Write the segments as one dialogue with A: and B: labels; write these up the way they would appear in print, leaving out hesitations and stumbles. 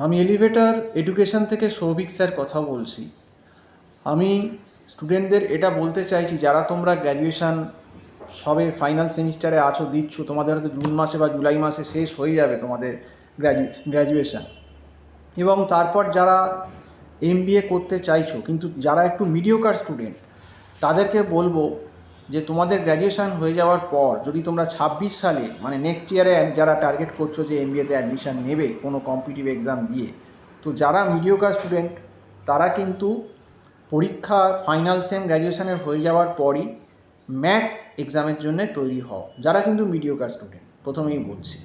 A: আমি elevator education থেকে Souvik sir কথা বলছি। আমি স্টুডেন্টদের এটা বলতে চাইছি, যারা তোমরা গ্র্যাজুয়েশান সবে ফাইনাল সেমিস্টারে আছো, দিচ্ছ, তোমাদের হয়তো জুন মাসে বা জুলাই মাসে শেষ হয়ে যাবে তোমাদের গ্র্যাজুয়েশান। এবং তারপর যারা এমবিএ করতে চাইছো, কিন্তু যারা একটু মিডিওকার স্টুডেন্ট, তাদেরকে বলবো যে তোমাদের গ্র্যাজুয়েশান হয়ে যাওয়ার পর যদি তোমরা 26 সালে মানে নেক্সট ইয়ারে যারা টার্গেট করছো যে এমবিএতে অ্যাডমিশান নেবে কোনো কম্পিটিটিভ এক্সাম দিয়ে, তো যারা মিডিওকার স্টুডেন্ট তারা কিন্তু পরীক্ষা ফাইনাল সেম গ্র্যাজুয়েশানের হয়ে যাওয়ার পরই ম্যাট এক্সামের জন্য তৈরি হও। যারা কিন্তু মিডিওকার স্টুডেন্ট, প্রথমেই বলছি,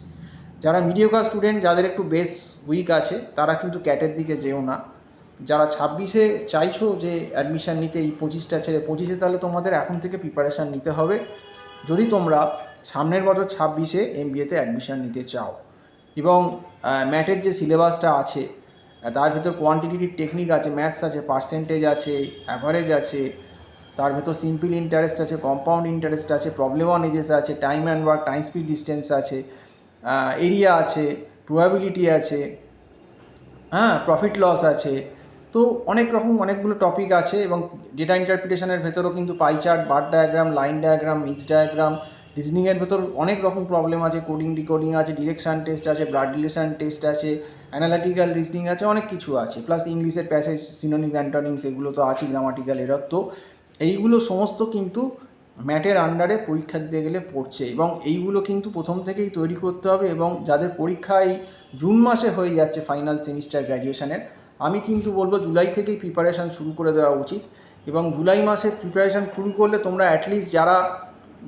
A: যারা মিডিওকার স্টুডেন্ট যাদের একটু বেস উইক আছে তারা কিন্তু ক্যাটের দিকে যেও না। যারা 26-এ চাইছো যে অ্যাডমিশান নিতে, এই 25টা ছেড়ে 25-এ, তাহলে তোমাদের এখন থেকে প্রিপারেশান নিতে হবে যদি তোমরা সামনের বছর 26-এ এমবিএতে অ্যাডমিশান নিতে চাও। এবং ম্যাটের যে সিলেবাসটা আছে তার ভেতর কোয়ান্টিটেটিভ টেকনিক আছে, ম্যাথস আছে, পার্সেন্টেজ আছে, অ্যাভারেজ আছে, তার ভেতর সিম্পল ইন্টারেস্ট আছে, কম্পাউন্ড ইন্টারেস্ট আছে, প্রবলেম অন এজেস আছে, time and work, time speed distance আছে, এরিয়া আছে, প্রবাবিলিটি আছে, প্রফিট লস আছে। তো অনেক রকম অনেকগুলো টপিক আছে। এবং ডেটা ইন্টারপ্রিটেশনের ভেতরও কিন্তু pie chart, bar diagram, line diagram, mix diagram, রিজনিংয়ের ভেতর অনেক রকম প্রবলেম আছে, কোডিং ডিকোডিং আছে, ডিরেকশান টেস্ট আছে, ব্লাড রিলেশন টেস্ট আছে, অ্যানালিটিক্যাল রিজনিং আছে, অনেক কিছু আছে। প্লাস ইংলিশের প্যাসেজ, সিনোনিম, অ্যান্টোনিমস, এগুলো তো আছে, গ্রামাটিক্যাল এরর। তো এইগুলো সমস্ত কিন্তু ম্যাটের আন্ডারে পরীক্ষা দিতে গেলে পড়ছে, এবং এইগুলো কিন্তু প্রথম থেকেই তৈরি করতে হবে। এবং যাদের পরীক্ষা এই জুন মাসে হয়ে যাচ্ছে ফাইনাল সেমিস্টার গ্র্যাজুয়েশানের, আমি কিন্তু বলবো জুলাই থেকেই প্রিপারেশান শুরু করে দেওয়া উচিত। এবং জুলাই মাসে প্রিপারেশান শুরু করলে তোমরা অ্যাটলিস্ট যারা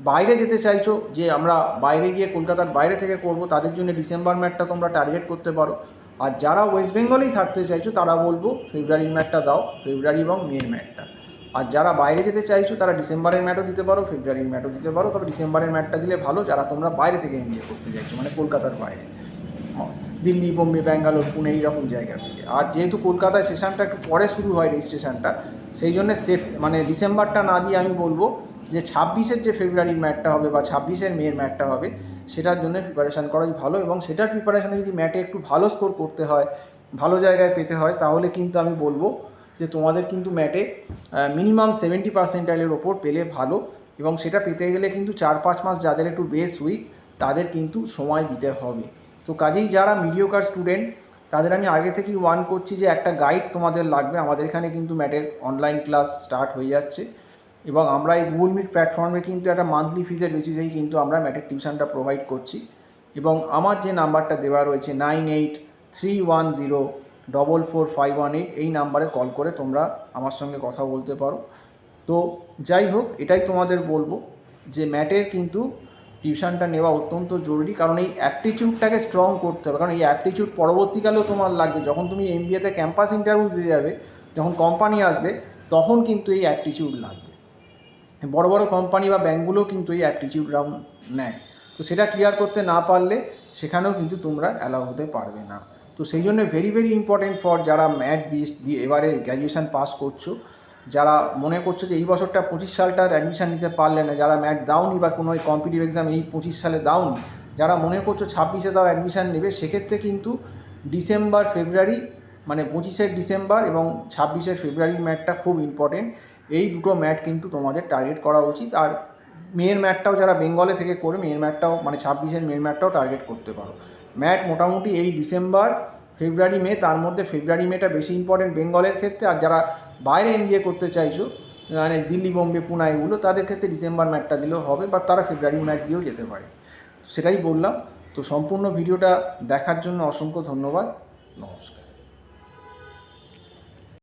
A: বাইরে যেতে চাইছো যে আমরা বাইরে গিয়ে কলকাতার বাইরে থেকে করব, তাদের জন্য ডিসেম্বর ম্যাটটা তোমরা টার্গেট করতে পারো। আর যারা ওয়েস্ট বেঙ্গলেই থাকতে চাইছো তারা বলবো ফেব্রুয়ারির ম্যাটটা দাও, ফেব্রুয়ারি এবং মের ম্যাটটা। আর যারা বাইরে যেতে চাইছো তারা ডিসেম্বরের ম্যাটও দিতে পারো, ফেব্রুয়ারির ম্যাটও দিতে পারো, তবে ডিসেম্বরের ম্যাটটা দিলে ভালো যারা তোমরা বাইরে থেকে এমবিএ করতে চাইছো, মানে কলকাতার বাইরে, দিল্লি, বোম্বে, ব্যাঙ্গালোর, পুনে, এইরকম জায়গা থেকে। আর যেহেতু কলকাতায় সেশনটা একটু পরে শুরু হয়, রেজিস্ট্রেশনটা, সেই জন্য মানে ডিসেম্বরটা না দিয়ে আমি বলবো যে 26-এর যে ফেব্রুয়ারির ম্যাটটা হবে বা 26-এর মের ম্যাটটা হবে, সেটার জন্য প্রিপারেশান করাই ভালো। এবং সেটার প্রিপারেশানে যদি ম্যাটে একটু ভালো স্কোর করতে হয়, ভালো জায়গায় পেতে হয়, তাহলে কিন্তু আমি বলবো যে তোমাদের কিন্তু ম্যাটে মিনিমাম 70% ওপর পেলে ভালো। এবং সেটা পেতে গেলে কিন্তু 4-5 মাস যাদের একটু বেস উইক তাদের কিন্তু সময় দিতে হবে। তো কাজেই যারা মিডিওকার স্টুডেন্ট তাদের আমি আগে থেকেই ওয়ার্ন করছি যে একটা গাইড তোমাদের লাগবে। আমাদের এখানে কিন্তু ম্যাটের অনলাইন ক্লাস স্টার্ট হয়ে যাচ্ছে, এবং আমরা এই গুগল মিট প্ল্যাটফর্মে কিন্তু একটা মান্থলি ফিজের বেসিসেই কিন্তু আমরা ম্যাটের টিউশনটা প্রোভাইড করছি। এবং আমার যে নাম্বারটা দেওয়া রয়েছে 9831044518, এই নাম্বারে কল করে তোমরা আমার সঙ্গে কথা বলতে পারো। তো যাই হোক, এটাই তোমাদের বলবো যে ম্যাটের কিন্তু টিউশনটা নেওয়া অত্যন্ত জরুরি, কারণ এই অ্যাপটিটিউডটাকে স্ট্রং করতে হবে। কারণ এই অ্যাপটিটিউড পরবর্তীকালেও তোমার লাগবে, যখন তুমি এমবিএতে ক্যাম্পাস ইন্টারভিউ দিতে যাবে, যখন কোম্পানি আসবে, তখন কিন্তু এই অ্যাপটিটিউড লাগবে। বড় বড় কোম্পানি বা ব্যাঙ্কগুলোও কিন্তু এই অ্যাপটিটিউড রাউন্ড নেয়। তো সেটা ক্লিয়ার করতে না পারলে সেখানেও কিন্তু তোমরা অ্যালাউ হতে পারবে না। তো সেই জন্য ভেরি ভেরি ইম্পর্টেন্ট ফর যারা ম্যাট দিয়ে এবারে গ্র্যাজুয়েশান পাস করছো, যারা মনে করছো যে এই বছরটা 25 সালটার অ্যাডমিশান নিতে পারলে না, যারা ম্যাট দাওনি বা কোনো কম্পিটিটিভ এক্সাম এই 25 সালে দাওনি, যারা মনে করছো 26-এ দাও অ্যাডমিশান নেবে, সেক্ষেত্রে কিন্তু ডিসেম্বর ফেব্রুয়ারি, মানে 25-এর ডিসেম্বর এবং 26-এর ফেব্রুয়ারির ম্যাটটা খুব ইম্পর্টেন্ট। এই দুটো ম্যাট কিন্তু তোমাদের টার্গেট করা উচিত। আর মেয়ের ম্যাটটাও যারা বেঙ্গলে থেকে করে, মেয়ের ম্যাটটাও মানে 26-এর মেয়ের ম্যাটটাও টার্গেট করতে পারো। ম্যাট মোটামুটি এই ডিসেম্বর, ফেব্রুয়ারি, মে, তার মধ্যে ফেব্রুয়ারি মেটা বেশি ইম্পর্টেন্ট বেঙ্গলের ক্ষেত্রে। আর যারা বাইরে এমবিএ করতে চাইছো, মানে দিল্লি, বোম্বে, পুনা, এগুলো, তাদের ক্ষেত্রে ডিসেম্বর ম্যাটটা দিলেও হবে, বা তারা ফেব্রুয়ারি ম্যাট দিয়েও যেতে পারে। সেটাই বললাম। তো সম্পূর্ণ ভিডিওটা দেখার জন্য অসংখ্য ধন্যবাদ। নমস্কার।